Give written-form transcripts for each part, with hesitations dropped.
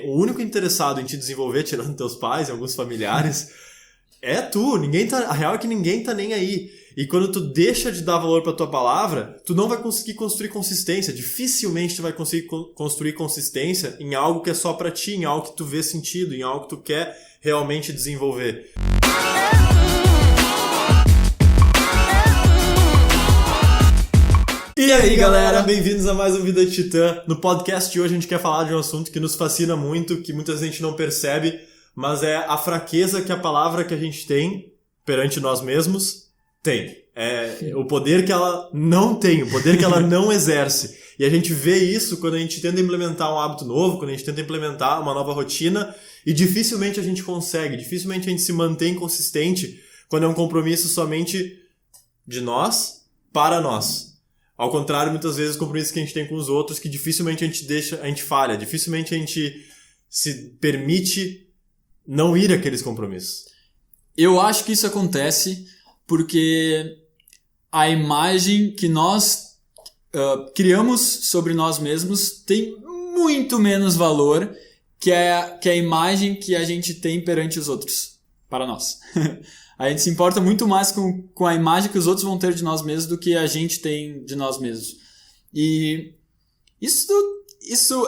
o único interessado em te desenvolver, tirando teus pais e alguns familiares, é tu. A real é que ninguém tá nem aí. E quando tu deixa de dar valor pra tua palavra, tu não vai conseguir construir consistência. Dificilmente tu vai conseguir construir consistência em algo que é só pra ti, em algo que tu vê sentido, em algo que tu quer realmente desenvolver. E aí, galera, bem-vindos a mais um Vida de Titã. No podcast de hoje a gente quer falar de um assunto que nos fascina muito, que muita gente não percebe, mas é a fraqueza que a palavra que a gente tem perante nós mesmos tem. É o poder que ela não tem, o poder que ela não exerce. E a gente vê isso quando a gente tenta implementar um hábito novo, quando a gente tenta implementar uma nova rotina, e dificilmente a gente consegue, dificilmente a gente se mantém consistente quando é um compromisso somente de nós para nós. Ao contrário, muitas vezes, os compromissos que a gente tem com os outros, que dificilmente a gente falha, dificilmente a gente se permite não ir àqueles compromissos. Eu acho que isso acontece porque a imagem que nós criamos sobre nós mesmos tem muito menos valor que a imagem que a gente tem perante os outros, para nós. A gente se importa muito mais com a imagem que os outros vão ter de nós mesmos do que a gente tem de nós mesmos. E isso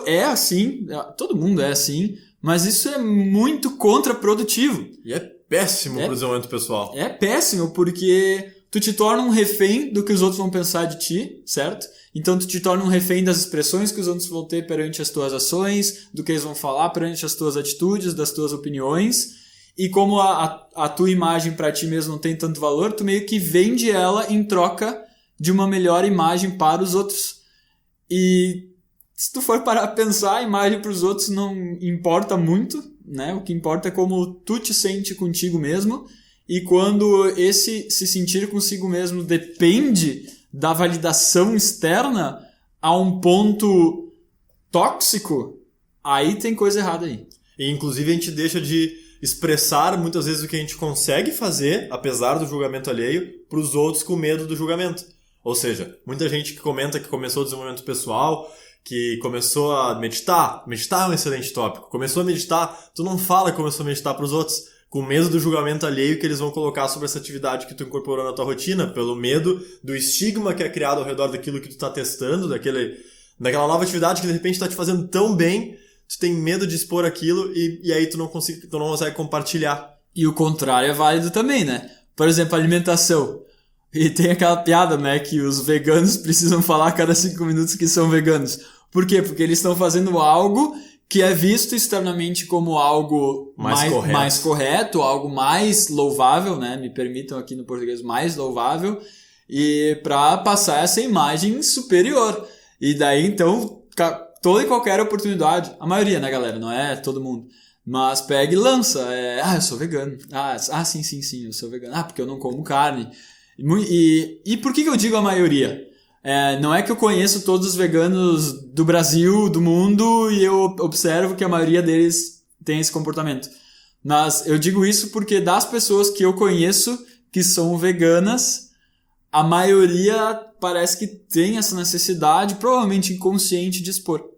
é assim, todo mundo é assim, mas isso é muito contraprodutivo. E é péssimo pro desenvolvimento pessoal. É péssimo, porque tu te torna um refém do que os outros vão pensar de ti, certo? Então tu te torna um refém das expressões que os outros vão ter perante as tuas ações, do que eles vão falar perante as tuas atitudes, das tuas opiniões. E como a tua imagem pra ti mesmo não tem tanto valor, tu meio que vende ela em troca de uma melhor imagem para os outros. E se tu for parar a pensar, a imagem para os outros não importa muito, né? O que importa é como tu te sente contigo mesmo. E quando esse se sentir consigo mesmo depende da validação externa a um ponto tóxico, aí tem coisa errada aí. E inclusive a gente deixa de expressar muitas vezes o que a gente consegue fazer, apesar do julgamento alheio, para os outros com medo do julgamento. Ou seja, muita gente que comenta que começou o desenvolvimento pessoal, que começou a meditar. Meditar é um excelente tópico. Começou a meditar, tu não fala que começou a meditar para os outros, com medo do julgamento alheio que eles vão colocar sobre essa atividade que tu incorporou na tua rotina, pelo medo do estigma que é criado ao redor daquilo que tu tá testando, daquela nova atividade que de repente tá te fazendo tão bem, tu tem medo de expor aquilo e aí tu não consegue compartilhar. E o contrário é válido também, né? Por exemplo, alimentação. E tem aquela piada, né, que os veganos precisam falar a cada 5 minutos que são veganos. Por quê? Porque eles estão fazendo algo que é visto externamente como algo mais correto, algo mais louvável, né? Me permitam aqui no português, mais louvável, e para passar essa imagem superior. E daí, então, toda e qualquer oportunidade, a maioria, né, galera? Não é todo mundo. Mas pega e lança. Eu sou vegano. Sim, eu sou vegano. Porque eu não como carne. E por que eu digo a maioria? Não é que eu conheço todos os veganos do Brasil, do mundo, e eu observo que a maioria deles tem esse comportamento. Mas eu digo isso porque das pessoas que eu conheço que são veganas, a maioria parece que tem essa necessidade, provavelmente inconsciente, de expor.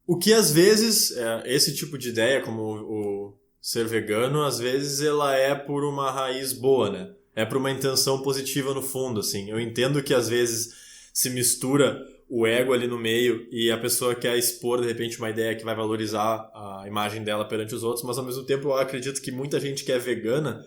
O que às vezes, esse tipo de ideia, como o ser vegano, às vezes ela é por uma raiz boa, né? É por uma intenção positiva no fundo, assim. Eu entendo que às vezes se mistura o ego ali no meio e a pessoa quer expor, de repente, uma ideia que vai valorizar a imagem dela perante os outros, mas ao mesmo tempo eu acredito que muita gente que é vegana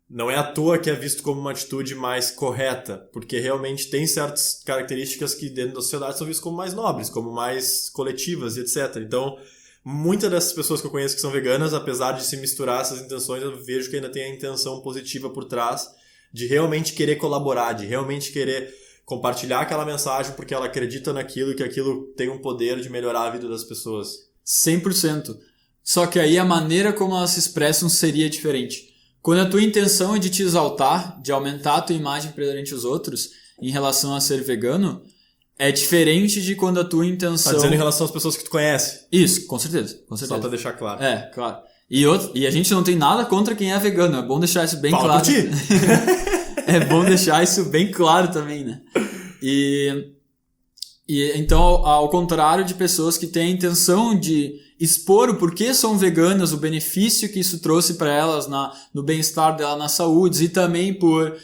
não é à toa que é visto como uma atitude mais correta, porque realmente tem certas características que dentro da sociedade são vistas como mais nobres, como mais coletivas e etc. Então, muitas dessas pessoas que eu conheço que são veganas, apesar de se misturar essas intenções, eu vejo que ainda tem a intenção positiva por trás de realmente querer colaborar, de realmente querer compartilhar aquela mensagem porque ela acredita naquilo e que aquilo tem um poder de melhorar a vida das pessoas. 100%. Só que aí a maneira como elas se expressam seria diferente. Quando a tua intenção é de te exaltar, de aumentar a tua imagem perante os outros em relação a ser vegano, é diferente de quando a tua intenção... Tá dizendo em relação às pessoas que tu conhece. Isso, com certeza. Só pra deixar claro. Claro. E a gente não tem nada contra quem é vegano, é bom deixar isso bem claro. Fala por ti! É bom deixar isso bem claro também, né? E então, ao contrário de pessoas que têm a intenção de expor o porquê são veganas, o benefício que isso trouxe para elas no bem-estar dela, na saúde, e também por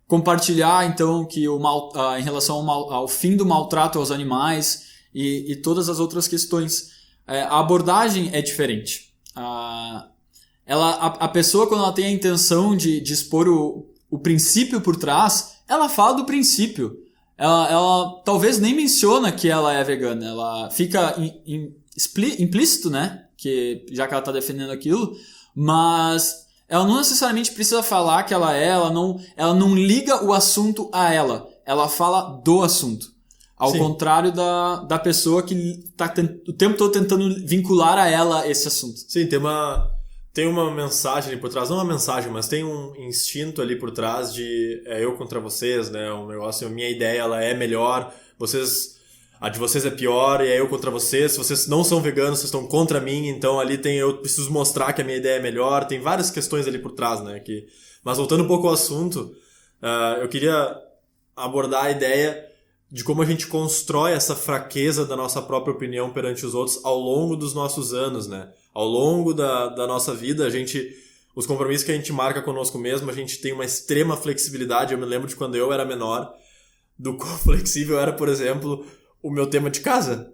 compartilhar então que em relação ao fim do maltrato aos animais e todas as outras questões. A abordagem é diferente. A pessoa, quando ela tem a intenção de expor o princípio por trás, ela fala do princípio. Ela talvez nem menciona que ela é vegana, ela fica implícito, né? Que, já que ela está defendendo aquilo, mas ela não necessariamente precisa falar que ela não liga o assunto a ela fala do assunto. Ao Sim. contrário da pessoa que está o tempo todo tentando vincular a ela esse assunto. Sim, tem uma mensagem ali por trás, não uma mensagem, mas tem um instinto ali por trás de eu contra vocês, né? Um negócio, a minha ideia ela é melhor, a de vocês é pior, e é eu contra vocês. Se vocês não são veganos, vocês estão contra mim, então ali eu preciso mostrar que a minha ideia é melhor. Tem várias questões ali por trás, né? Mas voltando um pouco ao assunto, eu queria abordar a ideia de como a gente constrói essa fraqueza da nossa própria opinião perante os outros ao longo dos nossos anos, né? Ao longo da nossa vida, os compromissos que a gente marca conosco mesmo, a gente tem uma extrema flexibilidade. Eu me lembro de quando eu era menor, do quão flexível era, por exemplo, o meu tema de casa,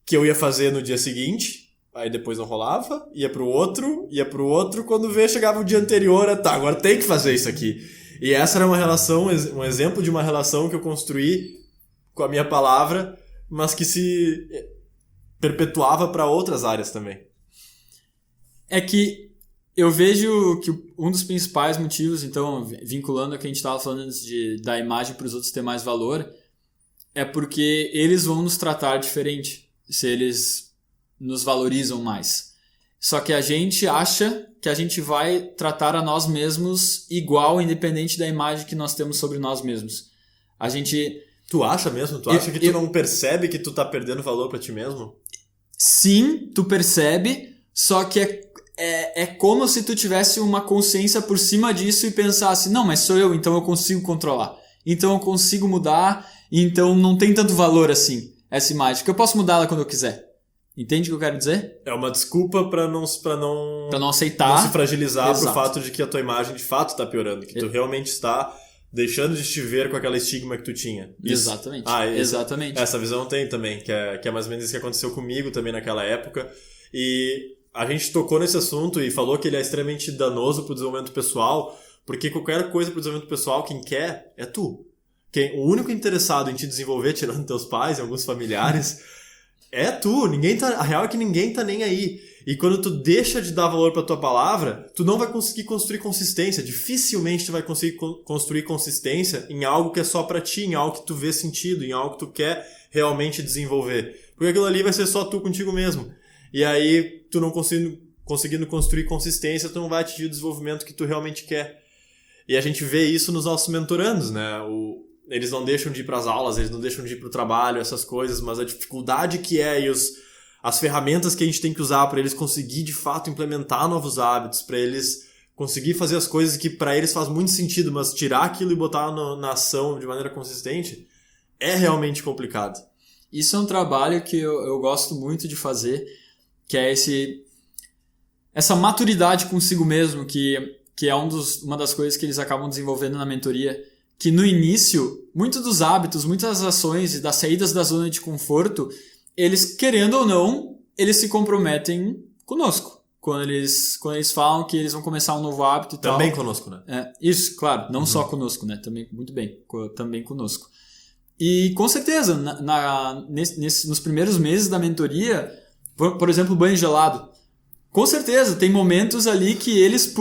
que eu ia fazer no dia seguinte, aí depois não rolava, ia pro outro, quando chegava o dia anterior, agora tem que fazer isso aqui. E essa era um exemplo de uma relação que eu construí com a minha palavra, mas que se perpetuava para outras áreas também. É que eu vejo que um dos principais motivos, então, vinculando a que a gente estava falando antes da imagem para os outros ter mais valor, é porque eles vão nos tratar diferente, se eles nos valorizam mais. Só que a gente acha que a gente vai tratar a nós mesmos igual, independente da imagem que nós temos sobre nós mesmos. Tu acha mesmo? Tu acha que tu não percebe que tu tá perdendo valor pra ti mesmo? Sim, tu percebe, só que é como se tu tivesse uma consciência por cima disso e pensasse, não, mas sou eu, então eu consigo controlar. Então eu consigo mudar, então não tem tanto valor assim, essa imagem, porque eu posso mudar ela quando eu quiser. Entende o que eu quero dizer? É uma desculpa pra não aceitar. Não se fragilizar. Exato. Pro fato de que a tua imagem de fato tá piorando, que tu realmente está deixando de te ver com aquela estigma que tu tinha. Exatamente. Exatamente. Essa visão tem também, que é mais ou menos isso que aconteceu comigo também naquela época. E a gente tocou nesse assunto e falou que ele é extremamente danoso pro desenvolvimento pessoal, porque qualquer coisa pro desenvolvimento pessoal, quem quer é tu. O único interessado em te desenvolver, tirando teus pais e alguns familiares, é tu. A real é que ninguém tá nem aí. E quando tu deixa de dar valor pra tua palavra, tu não vai conseguir construir consistência. Dificilmente tu vai conseguir construir consistência em algo que é só pra ti, em algo que tu vê sentido, em algo que tu quer realmente desenvolver. Porque aquilo ali vai ser só tu contigo mesmo. E aí, tu não conseguindo construir consistência, tu não vai atingir o desenvolvimento que tu realmente quer. E a gente vê isso nos nossos mentorandos, né? Eles não deixam de ir pras aulas, eles não deixam de ir pro trabalho, essas coisas, mas a dificuldade que é e as ferramentas que a gente tem que usar para eles conseguir de fato implementar novos hábitos, para eles conseguir fazer as coisas que para eles faz muito sentido, mas tirar aquilo e botar na ação de maneira consistente é realmente complicado. Isso é um trabalho que eu gosto muito de fazer, que é essa maturidade consigo mesmo, que é uma das coisas que eles acabam desenvolvendo na mentoria, que no início, muitos dos hábitos, muitas ações e das saídas da zona de conforto, eles, querendo ou não, eles se comprometem conosco. Quando eles falam que eles vão começar um novo hábito e tal. Também conosco, né? Isso, claro. Não só conosco, né? Também, muito bem. Também conosco. E, com certeza, nos primeiros meses da mentoria, por exemplo, o banho gelado. Com certeza, tem momentos ali que eles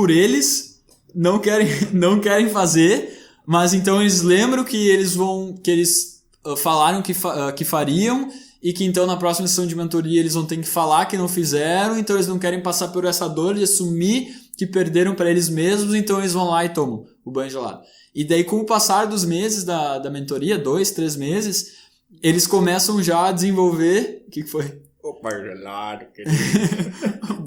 não querem fazer, mas então eles lembram que eles falaram que fariam, e que então na próxima sessão de mentoria eles vão ter que falar que não fizeram, então eles não querem passar por essa dor de assumir que perderam para eles mesmos, então eles vão lá e tomam o banho gelado. E daí, com o passar dos meses da mentoria, 2, 3 meses, eles começam já a desenvolver... O que foi? O banho gelado, querido.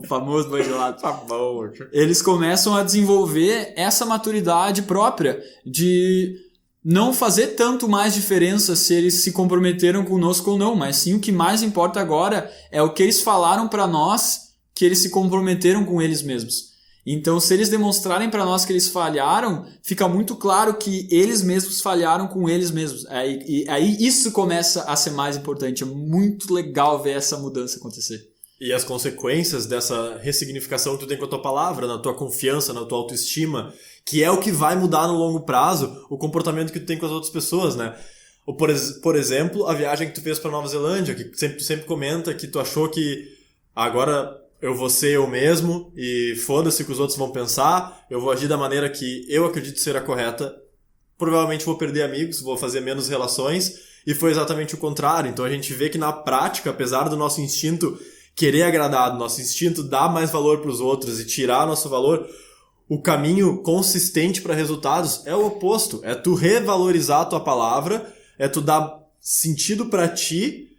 O famoso banho gelado. Famoso. Eles começam a desenvolver essa maturidade própria de não fazer tanto mais diferença se eles se comprometeram conosco ou não, mas sim o que mais importa agora é o que eles falaram para nós que eles se comprometeram com eles mesmos. Então, se eles demonstrarem para nós que eles falharam, fica muito claro que eles mesmos falharam com eles mesmos. Aí isso começa a ser mais importante. É muito legal ver essa mudança acontecer. E as consequências dessa ressignificação que tu tem com a tua palavra, na tua confiança, na tua autoestima, que é o que vai mudar no longo prazo o comportamento que tu tem com as outras pessoas, né? Ou, por exemplo, a viagem que tu fez para Nova Zelândia, que tu sempre comenta que tu achou que agora eu vou ser eu mesmo e foda-se o que os outros vão pensar, eu vou agir da maneira que eu acredito ser a correta, provavelmente vou perder amigos, vou fazer menos relações, e foi exatamente o contrário. Então a gente vê que na prática, apesar do nosso instinto querer agradar, do nosso instinto dar mais valor para os outros e tirar nosso valor, o caminho consistente para resultados é o oposto, é tu revalorizar a tua palavra, é tu dar sentido para ti,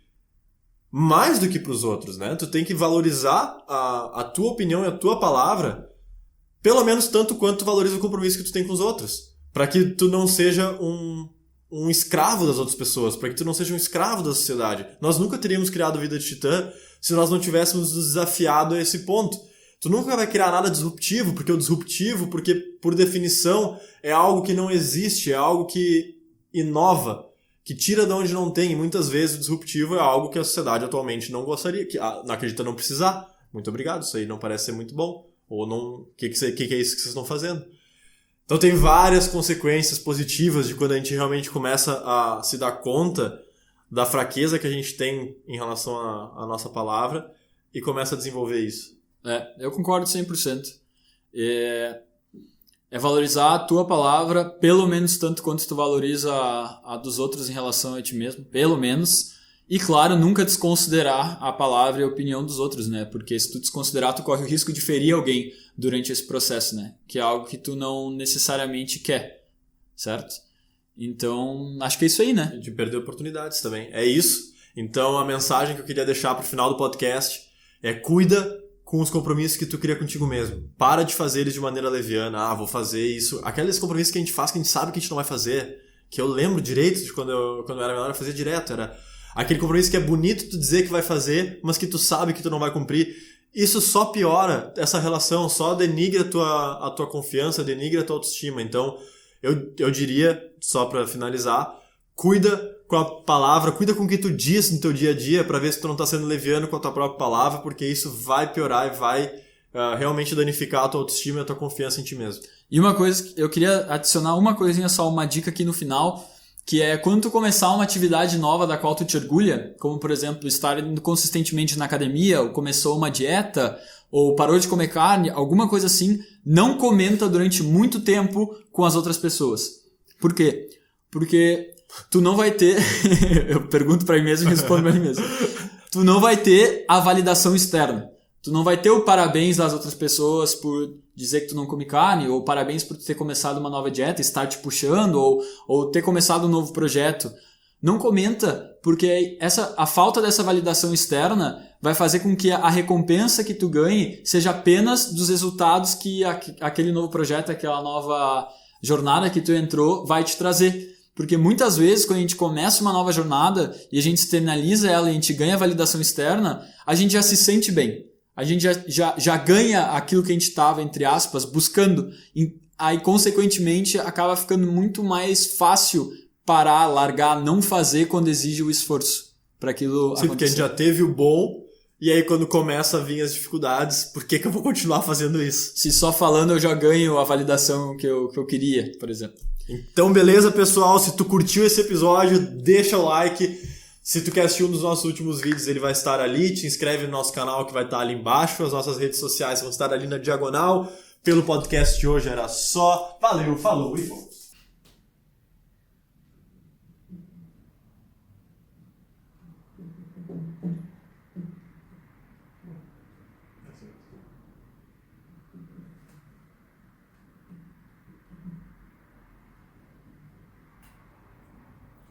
mais do que para os outros, né? Tu tem que valorizar a tua opinião e a tua palavra pelo menos tanto quanto tu valoriza o compromisso que tu tem com os outros. Para que tu não seja um escravo das outras pessoas, para que tu não seja um escravo da sociedade. Nós nunca teríamos criado Vida de Titã se nós não tivéssemos nos desafiado a esse ponto. Tu nunca vai criar nada disruptivo, porque por definição é algo que não existe, é algo que inova, que tira de onde não tem, e muitas vezes o disruptivo é algo que a sociedade atualmente não gostaria, que não acredita não precisar. Muito obrigado, isso aí não parece ser muito bom. Ou não, o que é isso que vocês estão fazendo? Então tem várias consequências positivas de quando a gente realmente começa a se dar conta da fraqueza que a gente tem em relação à nossa palavra e começa a desenvolver isso. Eu concordo 100%. É valorizar a tua palavra pelo menos tanto quanto tu valoriza a dos outros em relação a ti mesmo, pelo menos. E claro, nunca desconsiderar a palavra e a opinião dos outros, né? Porque se tu desconsiderar, tu corre o risco de ferir alguém durante esse processo, né? Que é algo que tu não necessariamente quer, certo? Então, acho que é isso aí, né? De perder oportunidades também. É isso. Então, a mensagem que eu queria deixar pro final do podcast é: cuida com os compromissos que tu cria contigo mesmo. Para de fazer eles de maneira leviana. Vou fazer isso. Aqueles compromissos que a gente faz que a gente sabe que a gente não vai fazer. Que eu lembro direito de quando eu era menor, eu fazia direto. Era aquele compromisso que é bonito tu dizer que vai fazer, mas que tu sabe que tu não vai cumprir. Isso só piora essa relação, só denigra a tua confiança, denigra a tua autoestima. Então, eu diria, só pra finalizar, cuida com a palavra, cuida com o que tu diz no teu dia a dia pra ver se tu não tá sendo leviano com a tua própria palavra, porque isso vai piorar e vai realmente danificar a tua autoestima e a tua confiança em ti mesmo. E uma coisa, eu queria adicionar uma coisinha só, uma dica aqui no final, que é quando tu começar uma atividade nova da qual tu te orgulha, como por exemplo estar indo consistentemente na academia, ou começou uma dieta, ou parou de comer carne, alguma coisa assim, não comenta durante muito tempo com as outras pessoas. Por quê? Porque tu não vai ter... eu pergunto pra mim mesmo e respondo pra mim mesmo. Tu não vai ter a validação externa. Tu não vai ter o parabéns das outras pessoas por dizer que tu não come carne, ou parabéns por ter começado uma nova dieta, estar te puxando, ou ter começado um novo projeto. Não comenta, porque a falta dessa validação externa vai fazer com que a recompensa que tu ganhe seja apenas dos resultados que aquele novo projeto, aquela nova jornada que tu entrou vai te trazer. Porque muitas vezes, quando a gente começa uma nova jornada e a gente externaliza ela e a gente ganha validação externa, a gente já se sente bem. A gente já ganha aquilo que a gente estava, entre aspas, buscando. Aí, consequentemente, acaba ficando muito mais fácil parar, largar, não fazer quando exige o esforço para aquilo acontecer. Sim, porque a gente já teve o bom, e aí quando começa a vir as dificuldades, por que eu vou continuar fazendo isso? Se só falando eu já ganho a validação que eu queria, por exemplo. Então, beleza, pessoal? Se tu curtiu esse episódio, deixa o like. Se tu quer assistir um dos nossos últimos vídeos, ele vai estar ali. Te inscreve no nosso canal que vai estar ali embaixo. As nossas redes sociais vão estar ali na diagonal. Pelo podcast de hoje era só. Valeu, falou e fomos.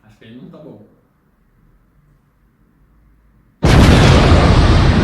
Acho que ele não tá bom.